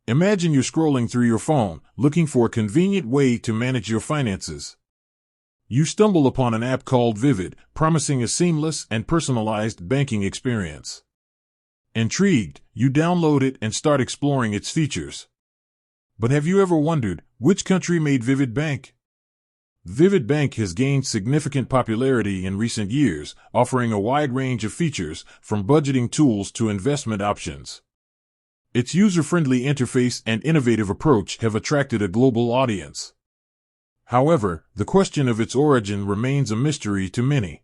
Imagine you're scrolling through your phone, looking for a convenient way to manage your finances. You stumble upon an app called Vivid, promising a seamless and personalized banking experience. Intrigued, you download it and start exploring its features. But have you ever wondered, which country made Vivid Bank? Vivid Bank has gained significant popularity in recent years, offering a wide range of features, from budgeting tools to investment options. Its user-friendly interface and innovative approach have attracted a global audience. However, the question of its origin remains a mystery to many.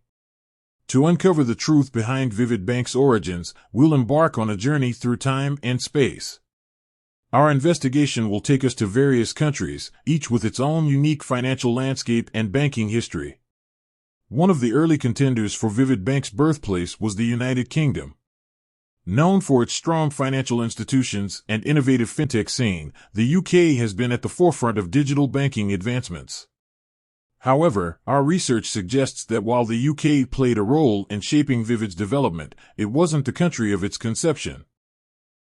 To uncover the truth behind Vivid Bank's origins, we'll embark on a journey through time and space. Our investigation will take us to various countries, each with its own unique financial landscape and banking history. One of the early contenders for Vivid Bank's birthplace was the United Kingdom. Known for its strong financial institutions and innovative fintech scene, the UK has been at the forefront of digital banking advancements. However, our research suggests that while the UK played a role in shaping Vivid's development, it wasn't the country of its conception.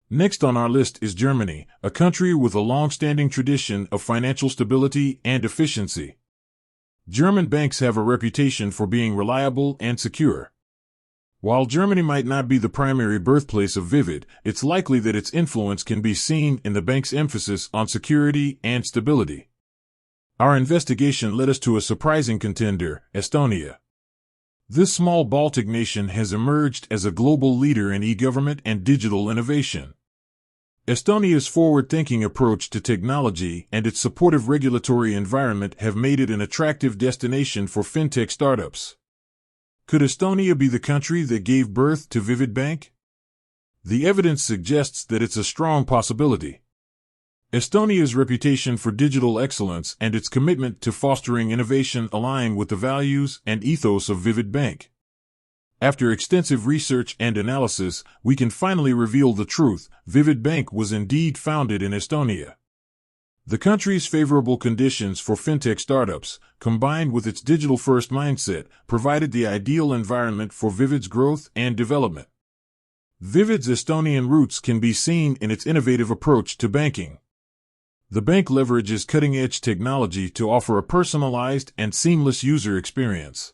Next on our list is Germany, a country with a long-standing tradition of financial stability and efficiency. German banks have a reputation for being reliable and secure. While Germany might not be the primary birthplace of Vivid, it's likely that its influence can be seen in the bank's emphasis on security and stability. Our investigation led us to a surprising contender, Estonia. This small Baltic nation has emerged as a global leader in e-government and digital innovation. Estonia's forward-thinking approach to technology and its supportive regulatory environment have made it an attractive destination for fintech startups. Could Estonia be the country that gave birth to Vivid Bank? The evidence suggests that it's a strong possibility. Estonia's reputation for digital excellence and its commitment to fostering innovation align with the values and ethos of Vivid Bank. After extensive research and analysis, we can finally reveal the truth: Vivid Bank was indeed founded in Estonia. The country's favorable conditions for fintech startups, combined with its digital-first mindset, provided the ideal environment for Vivid's growth and development. Vivid's Estonian roots can be seen in its innovative approach to banking. The bank leverages cutting-edge technology to offer a personalized and seamless user experience.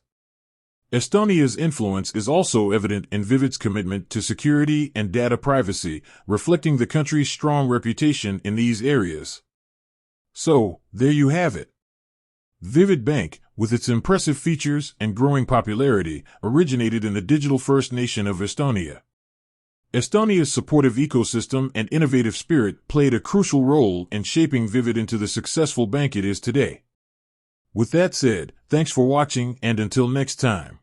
Estonia's influence is also evident in Vivid's commitment to security and data privacy, reflecting the country's strong reputation in these areas. So, there you have it. Vivid Bank, with its impressive features and growing popularity, originated in the digital-first nation of Estonia. Estonia's supportive ecosystem and innovative spirit played a crucial role in shaping Vivid into the successful bank it is today. With that said, thanks for watching, and until next time.